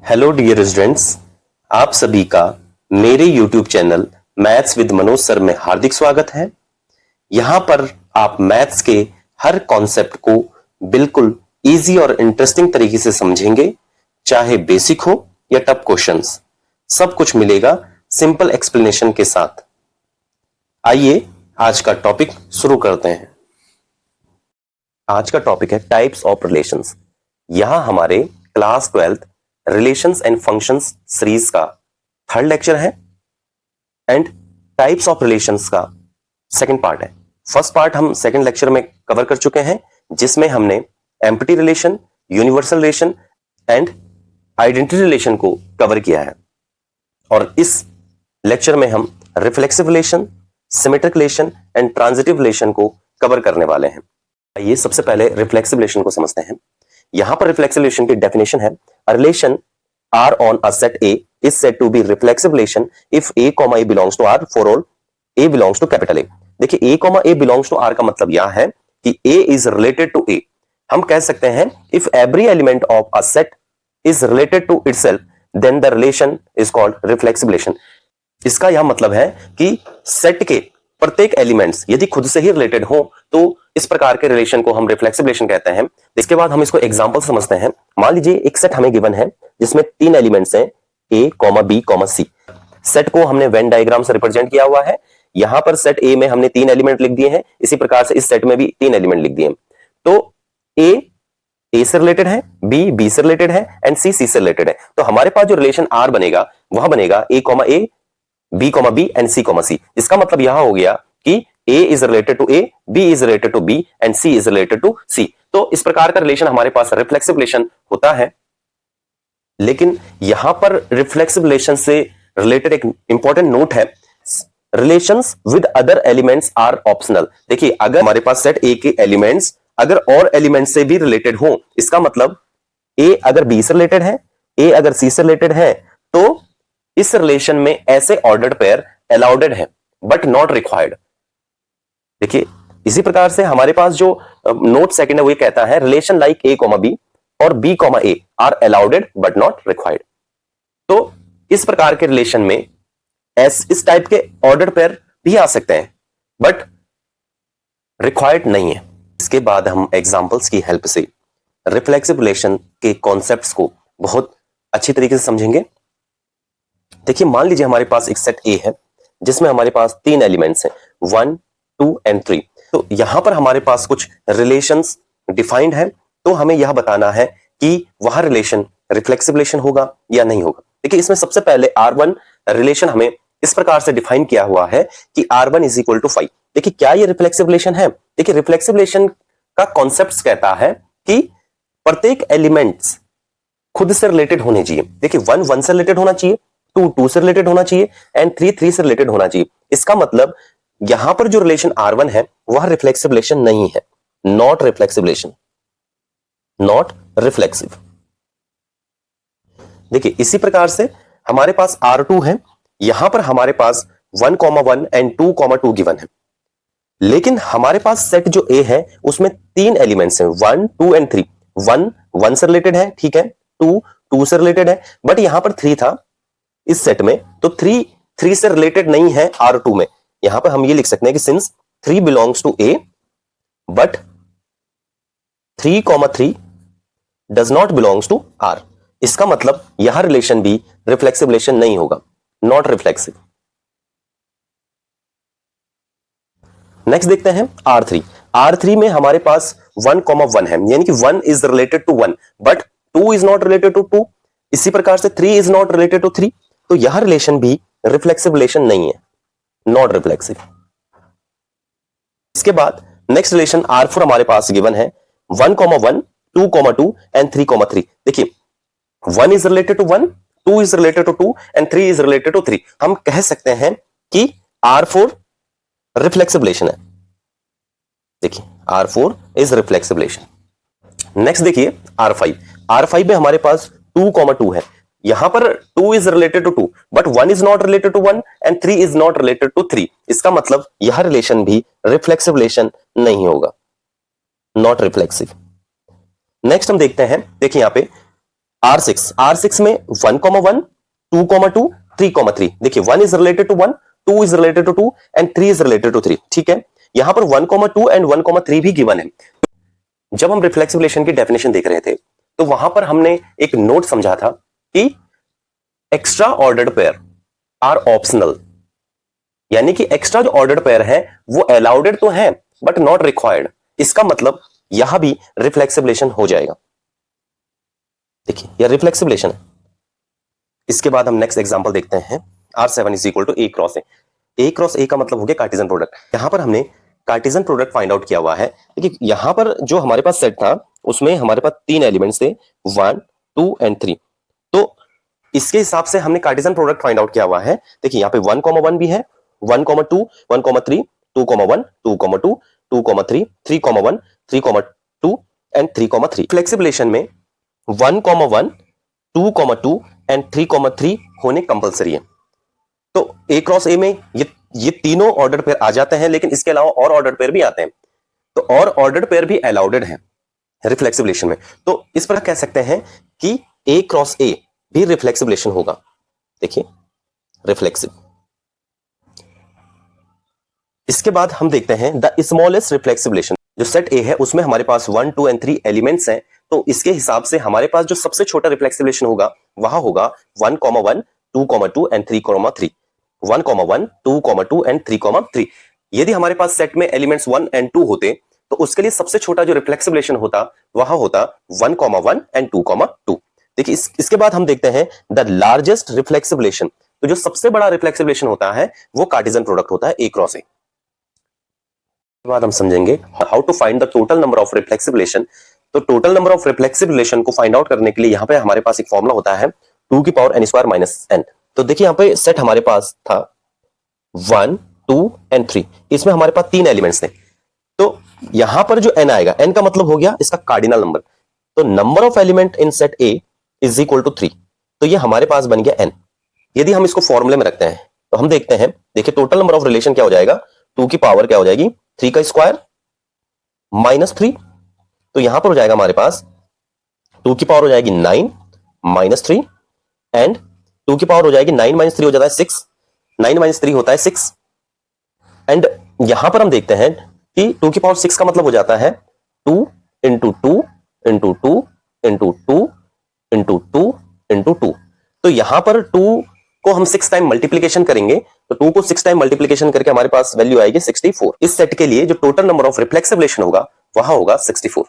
Hello dear students, आप सभी का मेरे YouTube channel maths with Manoj sir में हार्दिक स्वागत है। यहां पर आप मैथ्स के हर कॉन्सेप्ट को बिल्कुल इजी और इंटरेस्टिंग तरीके से समझेंगे, चाहे बेसिक हो या टफ क्वेश्चंस, सब कुछ मिलेगा सिंपल एक्सप्लेनेशन के साथ। आइए आज का टॉपिक शुरू करते हैं। आज का टॉपिक है टाइप्स ऑफ रिलेशंस। यहां हमारे class 12th relations and functions series का थर्ड लेक्चर है एंड टाइप्स ऑफ रिलेशंस का सेकंड पार्ट है। फर्स्ट पार्ट हम सेकंड लेक्चर में कवर कर चुके हैं, जिसमें हमने empty relation, universal relation and identity relation को कवर किया है। और इस लेक्चर में हम reflexive relation, symmetric relation and transitive relation को कवर करने वाले हैं। आइए सबसे पहले रिफ्लेक्सिव रिलेशन को समझते हैं। यहां पर रिफ्लेक्सिव रिलेशन की डेफिनेशन है, a relation R on a set A is said to be reflexive relation if A, A belongs to R for all A belongs to capital A। देखिए A, A belongs to R का मतलब यह है कि A is related to A। हम कह सकते हैं if every element of a set is related to itself then the relation is called reflexive relation। इसका यह मतलब है कि सेट के प्रत्येक एलिमेंट्स यदि खुद से ही रिलेटेड हो तो इस प्रकार के रिलेशन को हम रिफ्लेक्सिव रिलेशन कहते हैं। इसके बाद हम इसको एग्जांपल समझते हैं। मान लीजिए एक सेट हमें गिवन है जिसमें तीन एलिमेंट्स हैं A, B, C। सेट को हमने वेन डायग्राम से रिप्रेजेंट किया हुआ है। यहां पर सेट A में हमने तीन एलिमेंट लिख दिए हैं, इसी प्रकार से इस सेट में भी तीन एलिमेंट लिख दिए। तो A से रिलेटेड है, B से रिलेटेड है एंड C से रिलेटेड है। तो हमारे पास जो रिलेशन R बनेगा वह बनेगा A, B, B and C। इसका मतलब यह हो गया कि A is related to A, B is related to B and C is related to C। तो इस प्रकार का रिलेशन हमारे पास रिफ्लेक्सिव रिलेशन होता है। लेकिन यहां पर रिफ्लेक्सिव रिलेशन से रिलेटेड एक इंपॉर्टेंट नोट है, relations with other elements are optional. देखिए अगर हमारे पास सेट A के एलिमेंट्स अगर और एलिमेंट्स से भी रिलेटेड हो, इसका मतलब A अगर B से रिलेटेड है, A अगर C से रिलेटेड है, तो इस रिलेशन में ऐसे ऑर्डर्ड पेयर अलाउडेड है बट नॉट रिक्वायर्ड। देखिए इसी प्रकार से हमारे पास जो नोट सेकंड है वो कहता है रिलेशन लाइक A, B और B, A are allowed but not required. तो इस प्रकार के रिलेशन में इस टाइप के ऑर्डर्ड पेयर भी आ सकते हैं बट रिक्वायर्ड नहीं है। इसके बाद हम एग्जांपल्स की हेल्प से रिफ्लेक्सिव रिलेशन के कॉन्सेप्ट्स को बहुत अच्छी तरीके से समझेंगे। देखिए मान लीजिए हमारे पास एक सेट A है जिसमें हमारे पास तीन एलिमेंट्स हैं 1, 2 एंड 3। तो यहां पर हमारे पास कुछ रिलेशंस डिफाइंड है, तो हमें यह बताना है कि वह रिलेशन रिफ्लेक्सिव रिलेशन होगा या नहीं होगा। देखिए इसमें सबसे पहले R1 रिलेशन हमें इस प्रकार से डिफाइन किया हुआ है कि R1 इज इक्वल टू 5। देखिए क्या ये रिफ्लेक्सिव रिलेशन है? देखिए रिफ्लेक्सिव रिलेशन का कॉन्सेप्ट कहता है कि प्रत्येक एलिमेंट्स खुद से रिलेटेड होने चाहिए। देखिए 1, 1 से रिलेटेड होना चाहिए, 2, 2 से रिलेटेड होना चाहिए एंड 3, 3 से रिलेटेड होना चाहिए। इसका मतलब यहां पर जो रिलेशन R1 है वह रिफ्लेक्सिव रिलेशन नहीं है, not reflexive relation, not reflexive. देखिए इसी प्रकार से हमारे पास R2 है, यहां पर हमारे पास 1, 1 एंड 2, 2 गिवन है। लेकिन हमारे पास सेट जो A है उसमें तीन एलिमेंट्स हैं 1, 2 एंड 3। 1, 1 से रिलेटेड है, ठीक है, 2, 2 से रिलेटेड है, बट यहां पर 3 था इस सेट में, तो 3, 3 से रिलेटेड नहीं है R2 में। यहां पर हम ये लिख सकते हैं कि since 3 belongs to A but 3, 3 does not belongs to R। इसका मतलब यह रिलेशन भी रिफ्लेक्सिव रिलेशन नहीं होगा, नॉट रिफ्लेक्सिव। नेक्स्ट देखते हैं R3। R3 में हमारे पास 1, 1 है, यानी कि 1 is related to 1 but 2 is not related to 2। इसी प्रकार से 3 इज नॉट रिलेटेड टू 3। तो यह रिलेशन भी रिफ्लेक्सिव रिलेशन नहीं है, नॉट रिफ्लेक्सिव। इसके बाद नेक्स्ट रिलेशन R4 हमारे पास गिवन है 1, 1, 2, 2 एंड 3, 3। देखिए 1 is related to 1, 2 is related to 2 and 3 is related to 3। हम कह सकते हैं कि R4 रिफ्लेक्सिव रिलेशन है। देखिए R4 is reflexive relation. Next देखिए R5। R5 में हमारे पास 2, 2 है, यहां पर 2 is related to 2 but 1 is not related to 1 and 3 is not related to 3। इसका मतलब यह रिलेशन भी रिफ्लेक्सिव रिलेशन नहीं होगा, नॉट रिफ्लेक्सिव। नेक्स्ट हम देखते हैं, देखिए यहां पे R6 में 1,1, 2,2, 3,3। देखिए 1 is related to 1, 2 is related to 2 and 3 is related to 3। ठीक है, यहां पर 1,2 एंड 1,3 भी गिवन है। जब हम रिफ्लेक्सिव रिलेशन की डेफिनेशन देख रहे थे तो वहां पर हमने एक नोट समझा था कि extra ordered pair are optional, यानी कि एक्स्ट्रा जो ऑर्डर्ड पेयर है वो अलाउडेड तो है बट नॉट रिक्वायर्ड। इसका मतलब यहां भी रिफ्लेक्सिव रिलेशन हो जाएगा। देखिए यह रिफ्लेक्सिव रिलेशन है। इसके बाद हम नेक्स्ट एग्जांपल देखते हैं। R7 is equal to A cross A। A cross A का मतलब हो गया कार्टेशियन प्रोडक्ट। यहां पर हमने कार्टेशियन प्रोडक्ट फाइंड आउट किया हुआ है। देखिए यहां पर जो हमारे पास सेट था उसमें हमारे पास 3 एलिमेंट्स थे, 1, 2 एंड 3। तो इसके हिसाब से हमने कार्टेशियन प्रोडक्ट फाइंड आउट किया हुआ है। देखिए यहां पे 1,1 भी है, 1,2, 1,3, 2,1, 2,2, 2,3, 3,1, 3,2 एंड 3,3। फ्लेक्सिबल रिलेशन में 1,1, 2,2 एंड 3,3 होने कंपलसरी है। तो A क्रॉस A में ये तीनों ऑर्डर पेयर आ जाते हैं, लेकिन इसके अलावा और ऑर्डर पेयर भी आते हैं। तो और ऑर्डर पेयर भी अलाउडेड है रिफ्लेक्सिव रिलेशन में। तो इस पर कह सकते हैं कि A क्रॉस A भी रिफ्लेक्सिव रिलेशन होगा। देखिए रिफ्लेक्सिव। इसके बाद हम देखते हैं द स्मॉलेस्ट रिफ्लेक्सिव रिलेशन। जो सेट A है उसमें हमारे पास 1, 2 एंड 3 एलिमेंट्स हैं। तो इसके हिसाब से हमारे पास जो सबसे छोटा रिफ्लेक्सिव रिलेशन होगा वह होगा 1,1, 2,2 एंड 3,3। 1,1, 2,2 एंड 3,3। यदि हमारे पास सेट में एलिमेंट्स 1 एंड 2 होते तो उसके लिए सबसे छोटा जो रिफ्लेक्सिव रिलेशन होता वह होता 1,1 एंड 2,2। देखिए इसके बाद हम देखते हैं द लार्जेस्ट रिफ्लेक्सिव रिलेशन। तो जो सबसे बड़ा रिफ्लेक्सिव रिलेशन होता है वो कार्टेशियन प्रोडक्ट होता है A क्रॉस A। के बाद हम समझेंगे how to find the total number of reflexive relation. तो total number of reflexive relation को फाइंड आउट करने के लिए यहाँ पे हमारे पास एक फॉर्मूला होता है 2 की power n square minus n। तो देखिए यहाँ पे सेट हमारे पास था 1, 2 एंड 3। इसमें हमारे पास 3 एलिमेंट्स थे। तो यहां पर जो n आएगा, n का मतलब हो गया इसका कार्डिनल नंबर। तो number of element in set A is equal to 3। तो ये हमारे पास बन गया n। यदि हम इसको फॉर्मूले में रखते हैं तो हम देखते हैं, देखिए टोटल नंबर ऑफ रिलेशन क्या हो जाएगा, 2 की पावर क्या हो जाएगी 3 का स्क्वायर माइनस 3। तो यहां पर हो जाएगा हमारे पास 2 की पावर हो जाएगी 9 माइनस 3 एंड 2 की पावर हो जाएगी 9 माइनस 3 हो जाता है 6। 9 माइनस 3 होता है 6। एंड यहां पर हम देखते हैं कि 2 की पावर 6 का मतलब हो जाता है 2 into 2 into 2 into 2 into 2 into 2। तो यहां पर 2 को हम 6 टाइम मल्टीप्लीकेशन करेंगे तो 2 को 6 टाइम मल्टीप्लीकेशन करके हमारे पास वैल्यू आएगी 64। इस सेट के लिए जो total number of reflexive relation होगा वह होगा 64।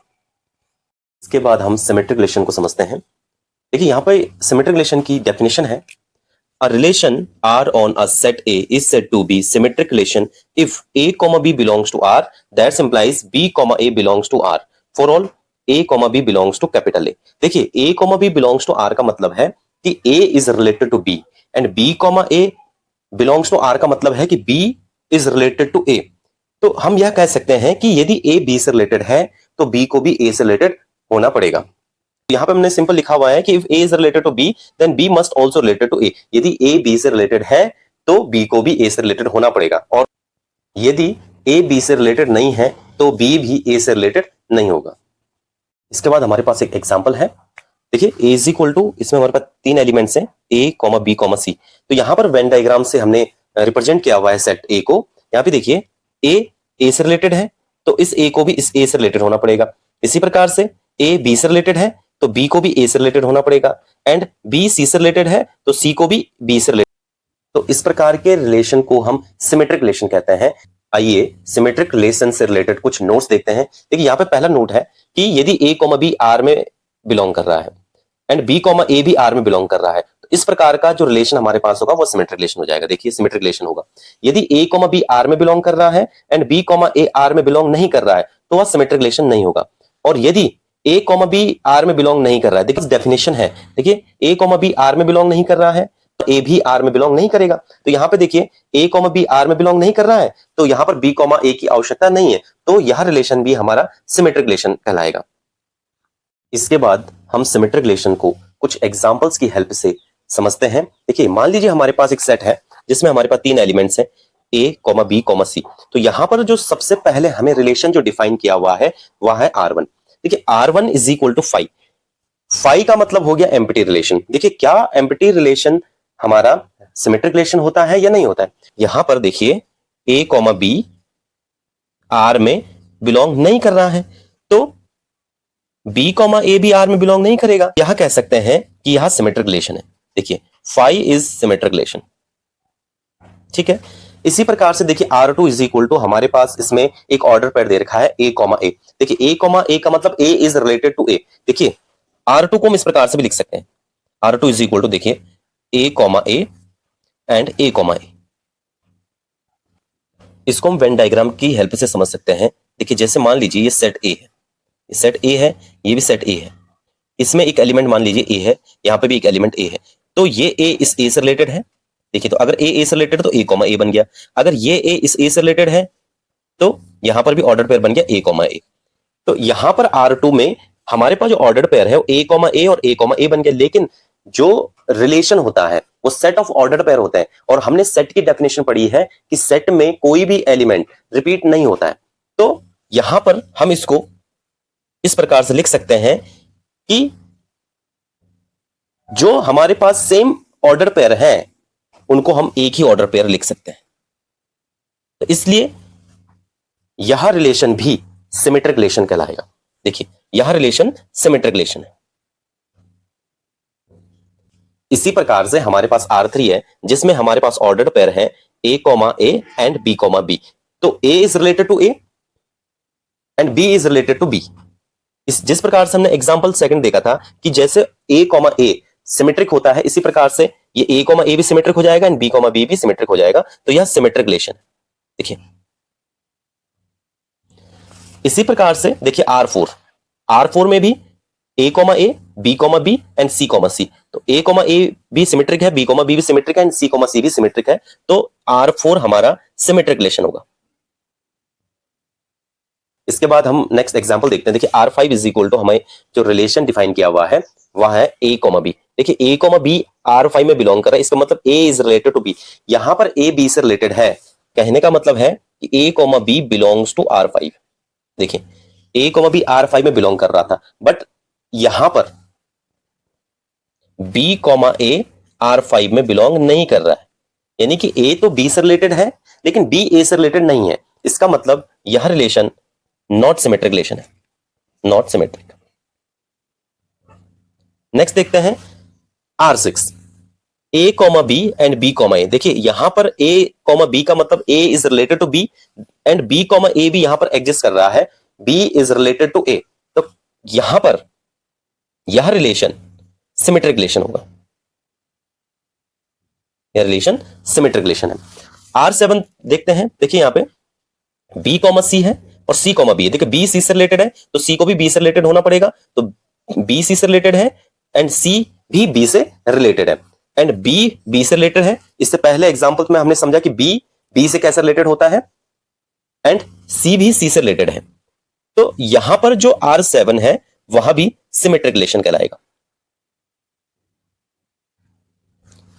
इसके बाद हम सिमेट्रिक रिलेशन को समझते हैं। देखिए यहां पे सिमेट्रिक रिलेशन की डेफिनेशन है, a relation R on a set A is said to be symmetric relation if A, B belongs to R, that implies B, A belongs to R for all A, B belongs to capital A। देखिए A, B belongs to R का मतलब है कि A is related to B and B, A belongs to R का मतलब है कि B is related to A। तो हम यह कह सकते हैं कि यदि A B से रिलेटेड है तो B को भी A से रिलेटेड होना पड़ेगा। यहां पे हमने सिंपल लिखा हुआ है कि if A is related to B then B must also related to A। यदि A B से रिलेटेड है तो B को भी A से रिलेटेड होना पड़ेगा, और यदि A B से रिलेटेड नहीं है तो B भी A से रिलेटेड नहीं होगा। इसके बाद हमारे पास एक एग्जांपल है। देखिए A इज इक्वल टू, इसमें हमारे पास 3 एलिमेंट्स हैं A, B, C। तो यहां पर वेन डायग्राम से हमने रिप्रेजेंट किया हुआ है सेट A को। यहां पे देखिए A से रिलेटेड है तो इस A को भी इस A से रिलेटेड होना पड़ेगा। इसी प्रकार से A B से रिलेटेड है तो B को भी A से रिलेटेड होना पड़ेगा, एंड B C से रिलेटेड है तो C को भी B से रिलेटेड। तो इस प्रकार के रिलेशन को हम सिमेट्रिक रिलेशन कहते हैं। आइए सिमेट्रिक रिलेशन से रिलेटेड कुछ नोट्स देखते हैं। देखिए यहाँ पे पहला नोट है कि यदि A, B R में बिलोंग कर रहा है एंड B, A भी R में बिलोंग कर रहा है तो इस प्रकार का जो रिलेशन हमारे पास होगा वो सिमेट्रिक रिलेशन हो जाएगा। देखिए सिमेट्रिक रिलेशन होगा यदि A, B R में बिलोंग कर रहा है एंड B, A R में बिलोंग नहीं कर रहा है तो वह सिमेट्रिक रिलेशन नहीं होगा। और यदि A, B R में बिलोंग नहीं कर रहा है, देखिए डेफिनेशन है, देखिए A, B R में बिलोंग नहीं कर रहा है तो A भी R में बिलोंग नहीं करेगा। तो यहां पे देखिए A, B R में बिलोंग नहीं कर रहा है तो यहां पर B, A की आवश्यकता नहीं है, तो यह रिलेशन भी हमारा सिमेट्रिक रिलेशन कहलाएगा। इसके बाद हम सिमेट्रिक रिलेशन को कुछ एग्जांपल्स की हेल्प से समझते हैं। देखिए मान लीजिए हमारे पास एक सेट है जिसमें हमारे पास 3 एलिमेंट्स हैं A, B, C। तो यहां पर जो सबसे पहले हमें रिलेशन जो डिफाइन किया हुआ है वह है R1। देखिए R1 is equal to 5। Phi का मतलब हो गया एम्प्टी रिलेशन। देखिए क्या एम्प्टी रिलेशन हमारा सिमेट्रिक रिलेशन होता है या नहीं होता है। यहां पर देखिए ए कॉमा बी आर में बिलोंग नहीं कर रहा है, तो बी कॉमा ए भी आर में बिलोंग नहीं करेगा। यह कह सकते हैं कि यह सिमेट्रिक रिलेशन है। देखिए फाई इज सिमेट्रिक रिलेशन, ठीक है। इसी प्रकार से देखिए R2 इज इक्वल टू हमारे पास इसमें एक ऑर्डर पेयर दे रखा है A कॉमा ए। देखिए A कॉमा ए का मतलब A is related to A। देखिए R2 को हम इस प्रकार से भी लिख सकते हैं, R2 इज इक्वल टू देखिए A comma A and A comma A. इसको हम वेन डायग्राम की हेल्प से समझ सकते हैं। देखिए जैसे मान लीजिए ये सेट A है, ये सेट A है, ये भी सेट A है, इसमें एक एलिमेंट मान लीजिए A है, यहां पे भी एक एलिमेंट A है, तो ये A इस A से रिलेटेड है। देखिए तो अगर A से रिलेटेड तो A कॉमा A बन गया। अगर ये A इस A से रिलेटेड है तो यहां पर भी ऑर्डर पेयर बन गया A कॉमा A। तो यहां पर R2 में हमारे पास जो ऑर्डर पेयर है वो A कॉमा A और A कॉमा A बन गया, लेकिन जो रिलेशन होता है वो सेट ऑफ ऑर्डर पेयर होता है। और हमने सेट की डेफिनेशन पढ़ी है कि सेट में कोई भी एलिमेंट रिपीट नहीं होता है। तो यहां पर हम इसको इस प्रकार से लिख सकते हैं कि जो हमारे पास सेम ऑर्डर पेयर है उनको हम एक ही ऑर्डर पेयर लिख सकते हैं। तो इसलिए यह रिलेशन भी सिमेट्रिक रिलेशन कहलाएगा। देखिए यह रिलेशन सिमेट्रिक रिलेशन है। इसी प्रकार से हमारे पास R3 है जिसमें हमारे पास ऑर्डर्ड पेयर है A comma A and B comma B। तो A is related to A and B is related to B। इस जिस प्रकार से हमने एग्जांपल सेकंड देखा था कि जैसे A कॉमा A सिमेट्रिक होता है, इसी प्रकार से ये A कॉमा A भी सिमेट्रिक हो जाएगा एंड B कॉमा B भी सिमेट्रिक हो जाएगा। तो यह सिमेट्रिक रिलेशन है। देखिए इसी प्रकार से देखिए R4 में भी A comma A, B comma B and C comma C। तो A कॉमा A भी सिमेट्रिक है, B कॉमा B भी सिमेट्रिक है एंड C कॉमा C भी सिमेट्रिक है। तो R4 हमारा सिमेट्रिक रिलेशन होगा। इसके बाद हम नेक्स्ट एग्जांपल देखते हैं। देखिए R5 इज इक्वल टू हमें जो रिलेशन डिफाइन किया हुआ है वह है A कॉमा B। देखिए A कॉमा B R5 में बिलोंग कर रहा है, इसका मतलब A is related to B। यहां पर A B से रिलेटेड है, कहने का मतलब है कि A comma B belongs to R5। देखिए A कॉमा B R5 में बिलोंग कर रहा था, बट यहां पर B कॉमा A R5 में बिलोंग नहीं कर रहा है। यानी कि A तो B से रिलेटेड है लेकिन B A से रिलेटेड नहीं है। इसका मतलब यह रिलेशन नॉट सिमेट्रिक रिलेशन है, नॉट सिमेट्रिक। नेक्स्ट देखते हैं R6 A comma B and B comma A। देखिए यहां पर A कॉमा B का मतलब A is related to B and B comma A भी यहां पर एग्जिस्ट कर रहा है, B is related to A। तो यहां पर यह रिलेशन सिमेट्रिक रिलेशन होगा, यह रिलेशन सिमेट्रिक रिलेशन है। R7 देखते हैं। देखिए यहां पे B कॉमा C है और C कॉमा B है। देखिए B C से रिलेटेड है तो C को भी B से रिलेटेड होना पड़ेगा, तो B C से रिलेटेड है एंड C भी B से रिलेटेड है एंड B B से रिलेटेड है। इससे पहले एग्जांपल में हमने समझा कि B B से कैसे रिलेटेड होता है एंड C भी C से रिलेटेड है। तो यहां पर जो R7 है वह भी सिमेट्रिक रिलेशन कहलाएगा।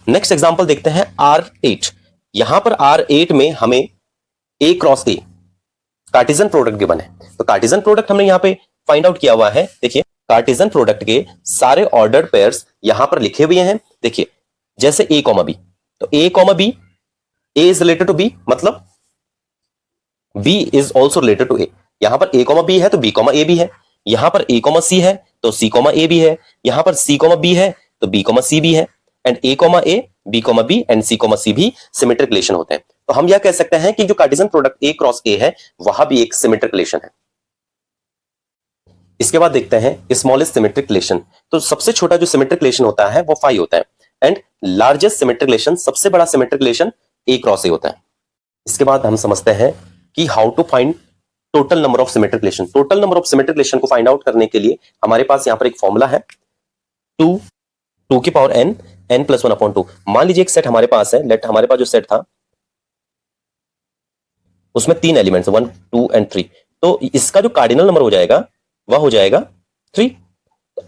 नेक्स्ट एग्जांपल देखते हैं R8। यहां पर R8 में हमें A cross A Cartesian product given है। तो कार्टेशियन प्रोडक्ट हमने यहां पे फाइंड आउट किया हुआ है। देखिए कार्टेशियन प्रोडक्ट के सारे ऑर्डर्ड पेयर्स यहां पर लिखे हुए हैं। देखिए जैसे A कॉमा B, तो A comma B A is related to B, मतलब B is also related to A। यहां पर A कॉमा B है तो B कॉमा A भी है। यहां पर A कॉमा C है तो C कॉमा A भी है। यहां पर C कॉमा B है तो B कॉमा C भी है and A comma A, B comma B and C comma C भी सिमेट्रिक रिलेशन होते हैं। तो हम यह कह सकते हैं कि जो Cartesian product A cross A है वह भी एक सिमेट्रिक रिलेशन है। इसके बाद देखते हैं स्मॉलेस्ट सिमेट्रिक रिलेशन। तो सबसे छोटा जो सिमेट्रिक रिलेशन होता है वो फाई होता है एंड लार्जेस्ट सिमेट्रिक रिलेशन, सबसे बड़ा symmetric relation A cross A होता है। इसके बाद हम समझते हैं कि how to find total number of symmetric relation. Total number of symmetric relation को फाइंड आउट करने के लिए हमारे पास यहां पर एक फॉर्मूला है 2 की पावर n n+1/2। मान लीजिए एक सेट हमारे पास है, लेट हमारे पास जो सेट था उसमें 3 एलिमेंट्स 1 2 एंड 3। तो इसका जो कार्डिनल नंबर हो जाएगा वह हो जाएगा 3।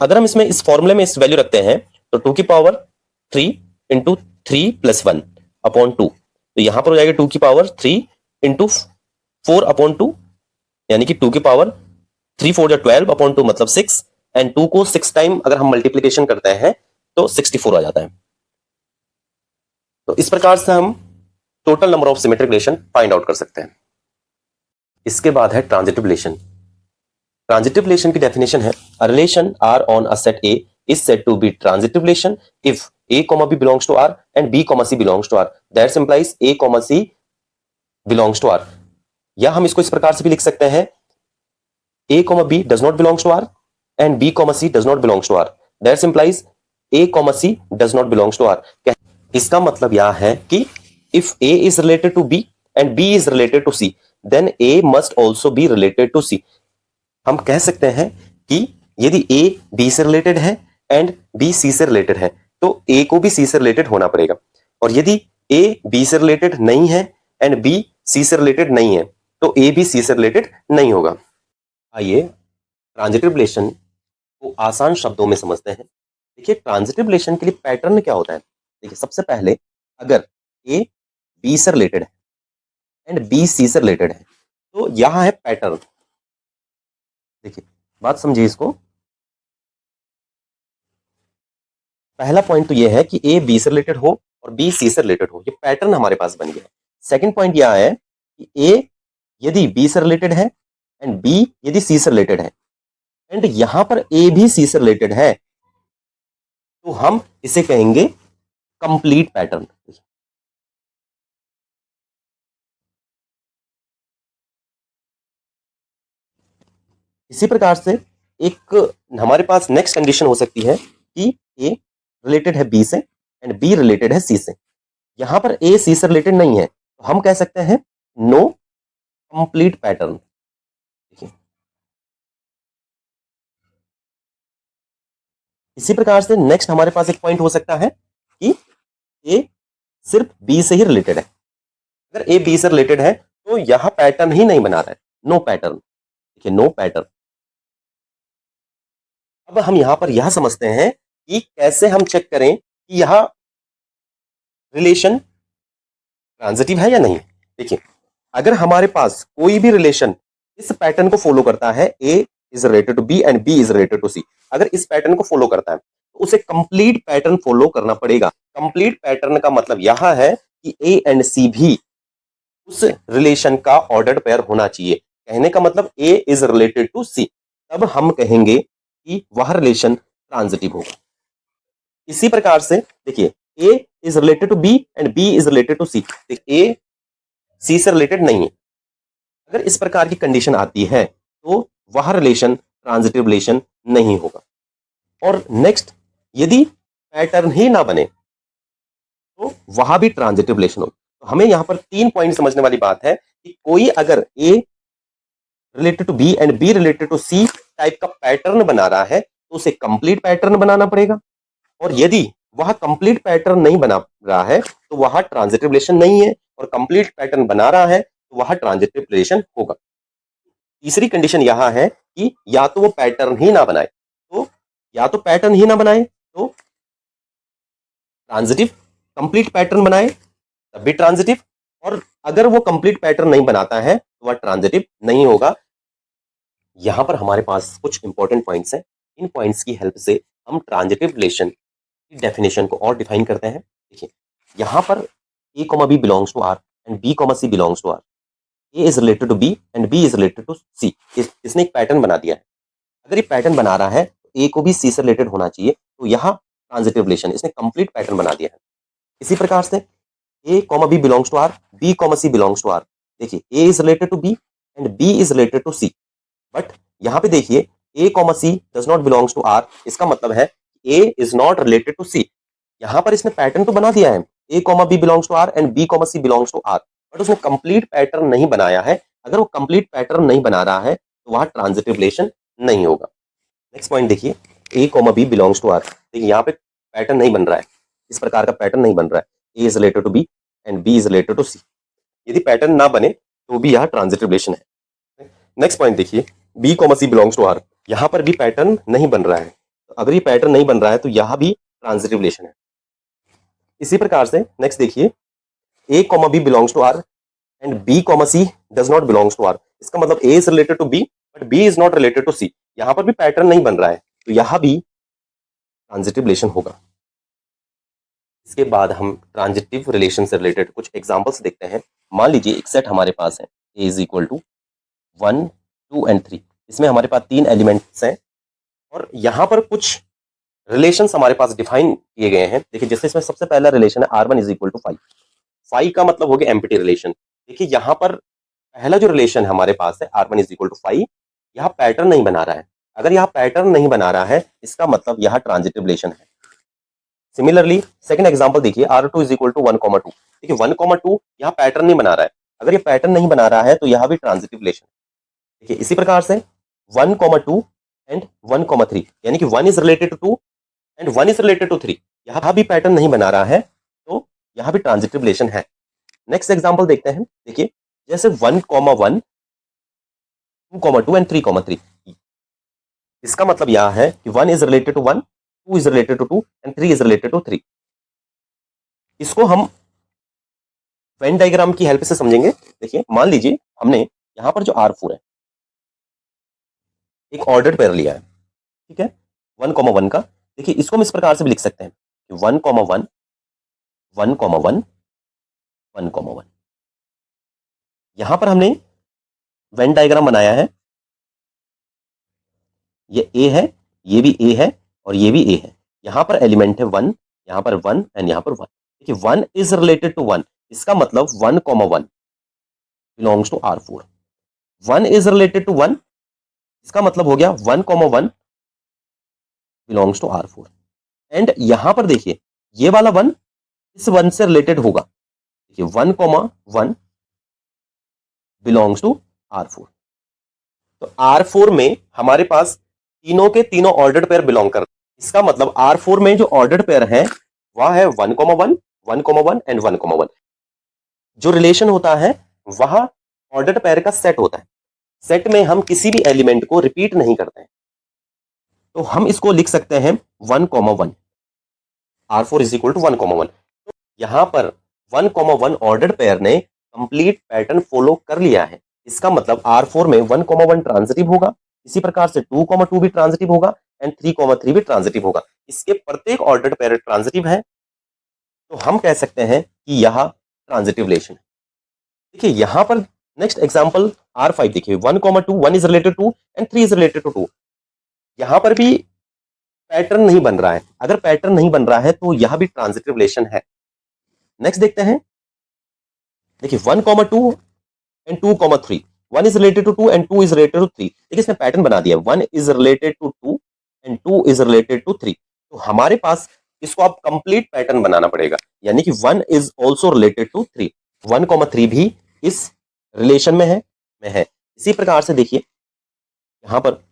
अगर हम इसमें इस फॉर्मूले में इस वैल्यू रखते हैं तो 2 की पावर 3 इंटू 3 + 1/2। तो यहां पर हो जाएगा 2 की पावर 3 इंटू 4/2, यानी कि 2 की पावर 3 4 12/2 मतलब 6 एंड 2 को 6 टाइम अगर हम मल्टीप्लीकेशन करते हैं तो 64 आ जाता है। तो इस प्रकार से हम total number of symmetric relation find out कर सकते हैं। इसके बाद है ट्रांजिटिव रिलेशन। ट्रांजिटिव रिलेशन की डेफिनेशन है a relation R on a set A is said to be transitive relation if a, b belongs to R and b, c belongs to R. That implies a, c belongs to R. या हम इसको इस प्रकार से भी लिख सकते हैं a, b does not belongs to R and b, c does not belongs to R. That implies a, c does not belongs to R. इसका मतलब यह है कि if a is related to b and b is related to c, then a must also be related to c. हम कह सकते हैं कि यदि a b से रिलेटेड है एंड b c से रिलेटेड है तो a को भी c से रिलेटेड होना पड़ेगा, और यदि a b से रिलेटेड नहीं है एंड b c से रिलेटेड नहीं है तो a भी c से रिलेटेड नहीं होगा। आइए ट्रांजिटिव रिलेशन को आसान शब्दों में समझते हैं। देखिए ट्रांजिटिव रिलेशन के लिए पैटर्न क्या होता है। देखिए सबसे पहले अगर a b से रिलेटेड है एंड b c से रिलेटेड है तो यहां है पैटर्न। देखिए बात समझिए इसको। पहला पॉइंट तो यह है कि ए बी से रिलेटेड हो और बी सी से रिलेटेड हो, ये पैटर्न हमारे पास बन गया है। सेकंड पॉइंट यह है कि ए यदि बी से रिलेटेड है एंड बी यदि सी से रिलेटेड है एंड यहां पर ए भी सी से रिलेटेड है तो हम इसे कहेंगे कंप्लीट पैटर्न। इसी प्रकार से एक हमारे पास नेक्स्ट कंडीशन हो सकती है कि ए रिलेटेड है बी से एंड बी रिलेटेड है सी से। यहां पर ए सी से रिलेटेड नहीं है तो हम कह सकते हैं नो कंप्लीट पैटर्न। देखिए इसी प्रकार से नेक्स्ट हमारे पास एक पॉइंट हो सकता है कि ए सिर्फ बी से ही रिलेटेड है। अगर ए बी से रिलेटेड है तो यहां पैटर्न ही नहीं बना रहा है, नो पैटर्न। देखिए नो पैटर्न। अब हम यहां पर यह समझते हैं कि कैसे हम चेक करें कि यह रिलेशन ट्रांजिटिव है या नहीं। देखिए अगर हमारे पास कोई भी रिलेशन इस पैटर्न को फॉलो करता है, A is related to B and B is related to C, अगर इस पैटर्न को फॉलो करता है तो उसे कंप्लीट पैटर्न फॉलो करना पड़ेगा। कंप्लीट पैटर्न का मतलब यह है कि ए एंड सी भी उस रिलेशन का ऑर्डर्ड पेयर होना चाहिए। कहने का मतलब ए इज रिलेटेड टू सी, तब हम कहेंगे कि वह रिलेशन ट्रांजिटिव होगा। इसी प्रकार से देखिए A is related to B and B is related to C, A C से रिलेटेड नहीं है। अगर इस प्रकार की कंडीशन आती है तो वह रिलेशन ट्रांजिटिव रिलेशन नहीं होगा। और नेक्स्ट यदि पैटर्न ही ना बने तो वह भी ट्रांजिटिव रिलेशन होगा। तो हमें यहां पर 3 पॉइंट समझने वाली बात है कि कोई अगर A related to B and B related to C type का पैटर्न बना रहा है तो उसे कंप्लीट पैटर्न बनाना पड़ेगा, और यदि वह कंप्लीट पैटर्न नहीं बना रहा है तो वह ट्रांजिटिव रिलेशन नहीं है, और कंप्लीट पैटर्न बना रहा है तो वह ट्रांजिटिव रिलेशन होगा। तीसरी कंडीशन यह है कि या तो वो पैटर्न ही ना बनाए, तो या तो पैटर्न ही ना बनाए तो ट्रांजिटिव, कंप्लीट पैटर्न बनाए तब भी ट्रांजिटिव, और अगर वो कंप्लीट पैटर्न नहीं बनाता है तो वह ट्रांजिटिव नहीं होगा। यहां पर हमारे पास कुछ इंपॉर्टेंट पॉइंट्स हैं। इन पॉइंट्स की हेल्प से हम ट्रांजिटिव रिलेशन की डेफिनेशन को और डिफाइन करते हैं। देखिए यहां पर A comma B belongs to R and B comma C belongs to R, A is related to B and B is related to C. इसने एक पैटर्न बना दिया है। अगर ये पैटर्न बना रहा है तो ए को भी सी से रिलेटेड होना चाहिए, तो यह ट्रांजिटिव रिलेशन, इसने कंप्लीट पैटर्न बना दिया है। इसी प्रकार से A comma B belongs to R, B comma C belongs to R. देखिए A is related to B and B is related to C, but यहां पे देखिए A comma C does not belongs to R. इसका मतलब है A is not related to C. यहां पर इसने पैटर्न तो बना दिया है A comma B belongs to R and B comma C belongs to R, but उसने कंप्लीट पैटर्न नहीं बनाया है। अगर वो कंप्लीट पैटर्न नहीं बना रहा है तो वह ट्रांजिटिव रिलेशन नहीं होगा। नेक्स्ट पॉइंट देखिए A comma B belongs to R. देखिए यहाँ पे पैटर्न नहीं बन रहा है, इस प्रकार का पैटर्न नहीं बन रहा है। A is related to B and B is related to C. यदि पैटर्न ना बने तो भी यह ट्रांजिटिव रिलेशन है। नेक्स्ट पॉइंट देखिए B comma C belongs to R. यहां पर भी पैटर्न नहीं बन रहा है, तो अगर ये पैटर्न नहीं बन रहा है तो यह भी ट्रांजिटिव रिलेशन है। इसी प्रकार से नेक्स्ट देखिए A comma B belongs to R and B comma C does not belongs to R. इसका मतलब A is related to B but B is not related to C. यहां पर भी पैटर्न नहीं बन रहा है, तो यहां भी ट्रांजिटिव रिलेशन होगा। इसके बाद हम ट्रांजिटिव रिलेशन से रिलेटेड कुछ एग्जांपल्स देखते हैं। मान लीजिए एक सेट हमारे पास है, A is equal to 1, 2 and 3। इसमें हमारे पास 3 एलिमेंट्स हैं और यहां पर कुछ रिलेशंस हमारे पास डिफाइन किए गए हैं। देखिए जैसे इसमें सबसे पहला रिलेशन है R1 इज इक्वल टू 5। 5 का मतलब हो गया एम्प्टी रिलेशन। देखिए यहां पर पहला जो रिलेशन हमारे पास है R1 इज इक्वल टू 5, यहाँ पैटर्न नहीं बना रहा है। अगर यहाँ पैटर्न नहीं बना रहा है इसका मतलब यहाँ ट्रांजिटिव रिलेशन है। सिमिलरली सेकंड एग्जांपल देखिए R2 इज इक्वल टू 1, 2। देखिए 1, 2 यहाँ पैटर्न नहीं बना रहा है। अगर ये पैटर्न नहीं बना रहा है तो यहाँ भी ट्रांजिटिव रिलेशन। देखिए इसी प्रकार से 1, 2 एंड 1, 3, यानी कि 1 is related to 2 and 1 is related to 3। यहाँ भी पैटर्न नहीं बना रहा है तो यहाँ भी ट्रांजिटिव रिलेशन है। नेक्स्ट एग्जांपल देखते हैं। देखिए जैसे 1, 1, 2, 2 एंड 3, 3। इसका मतलब यह है कि 1 is related to 1, 2 is related to 2 and 3 is related to 3। इसको हम वेन डायग्राम की हेल्प से समझेंगे। देखिए मान लीजिए हमने यहां पर जो R4 है एक ऑर्डर्ड पेयर लिया है, ठीक है, 1, 1 का। देखिए इसको हम इस प्रकार से भी लिख सकते हैं कि 1, 1, 1, 1, 1, 1। यहां पर हमने वेन डायग्राम बनाया है। ये A है, ये भी A है और ये भी A है। यहां पर एलिमेंट है 1, यहां पर 1 एंड यहां पर 1। देखिए 1 इज रिलेटेड टू 1, इसका मतलब 1, 1 belongs to R4। 1 is related to 1, इसका मतलब हो गया 1, 1 बिलोंग्स टू R4। एंड यहां पर देखिए ये वाला 1 इस 1 से रिलेटेड होगा। देखिए 1, 1 बिलोंग्स टू R4। तो R4 में हमारे पास तीनों के तीनों ऑर्डर्ड पेयर बिलोंग करते हैं। इसका मतलब R4 में जो ऑर्डर्ड पेयर है वह है 1, 1, 1, 1 एंड 1, 1। जो रिलेशन होता है वह ऑर्डर्ड पेयर का सेट होता है। सेट में हम किसी भी एलिमेंट को रिपीट नहीं करते हैं, तो हम इसको लिख सकते हैं 1, 1। R4 is equal to 1, 1। तो यहां पर 1, 1 ऑर्डर्ड पेयर ने कंप्लीट पैटर्न फॉलो कर लिया है। इसका मतलब R4 में 1, 1 ट्रांजिटिव होगा। इसी प्रकार से 2, 2 भी ट्रांजिटिव होगा एंड 3, 3 भी ट्रांजिटिव होगा। इसके प्रत्येक ऑर्डर्ड पेयर ट्रांजिटिव है, तो हम कह सकते हैं कि यह ट्रांजिटिव रिलेशन है। देखिए यहां पर नेक्स्ट एग्जांपल R5 देखिए 1, 2, 1 is related to and 3 is related to 2। यहां पर भी पैटर्न नहीं बन रहा है। अगर पैटर्न नहीं बन रहा है तो यह भी ट्रांजिटिव रिलेशन है। नेक्स्ट देखते हैं। देखिए 1, 2 and 2, 3। 1 is related to 2 and 2 is related to 3। देखिए इसने पैटर्न बना दिया, 1 is related to 2 and 2 is related to 3। तो हमारे पास इसको आप कंप्लीट पैटर्न बनाना पड़ेगा, यानी कि 1 इज ऑल्सो रिलेटेड टू 3। 1, 3 भी इस रिलेशन में है। इसी प्रकार से देखिए यहां पर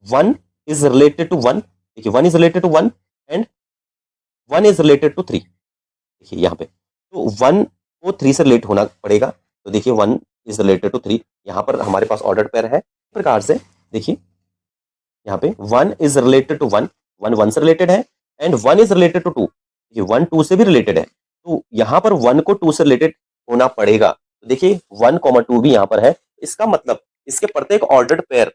1 इज रिलेटेड टू 1। देखिए 1 is related to 1 and 1 is related to 3। देखिए यहां पे तो 1 को 3 से रिलेट होना पड़ेगा। तो देखिए 1 इज रिलेटेड टू 3, यहां पर हमारे पास ऑर्डर्ड पेयर है। इस प्रकार से देखिए यहाँ पे 1 इज रिलेटेड टू 1, 1 से रिलेटेड है एंड 1 इज रिलेटेड टू 2। ये 1 2 से भी रिलेटेड है, तो यहां पर 1 को 2 से रिलेटेड होना पड़ेगा। तो देखिए 1, 2 भी यहां पर है। इसका मतलब इसके प्रत्येक ऑर्डर्ड पेयर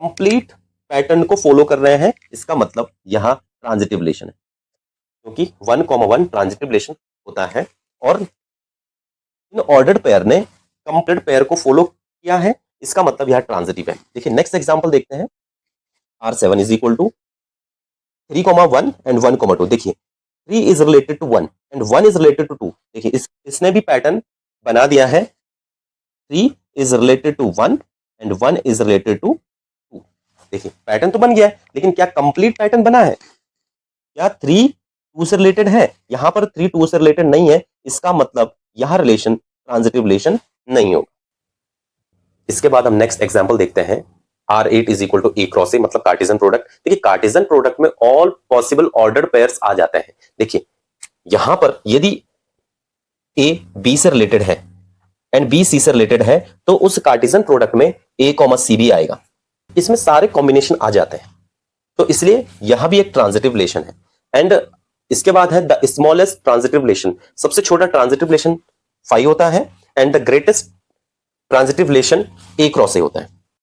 कंप्लीट पैटर्न को फॉलो कर रहे हैं। इसका मतलब यहां ट्रांजिटिव रिलेशन है, क्योंकि 1, 1 ट्रांजिटिव रिलेशन होता है और इन ऑर्डर्ड पेयर ने कंप्लीट पेयर को फॉलो किया है। इसका मतलब यह ट्रांजिटिव है। देखिए नेक्स्ट एग्जांपल देखते हैं। R7 is equal to 3, 1 and 1, 2। देखिए 3 is related to 1 and 1 is related to 2। देखिए इसने भी पैटर्न बना दिया है। 3 is related to 1 and 1 is related to 2। देखिए पैटर्न तो बन गया है, लेकिन क्या कंप्लीट पैटर्न बना है? क्या 3 2 से रिलेटेड है? यहां पर 3 2 से रिलेटेड नहीं है। इसका मतलब यह रिलेशन ट्रांजिटिव रिलेशन नहीं होगा। इसके बाद हम नेक्स्ट एग्जांपल देखते हैं। R8 is equal to A cross A, मतलब कार्टेशियन प्रोडक्ट। देखिए कार्टेशियन प्रोडक्ट में ऑल पॉसिबल ऑर्डर्ड पेयर्स आ जाते हैं। देखिए यहां पर यदि A B से रिलेटेड है एंड B C से रिलेटेड है तो उस कार्टेशियन प्रोडक्ट में A, C भी आएगा। इसमें सारे कॉम्बिनेशन आ जाते हैं, तो इसलिए यहां भी एक ट्रांजिटिव रिलेशन है। एंड इसके बाद है द स्मॉलेस्ट ट्रांजिटिव रिलेशन। सबसे छोटा ट्रांजिटिव रिलेशन 5 होता है and the greatest transitive relation A cross A होता है।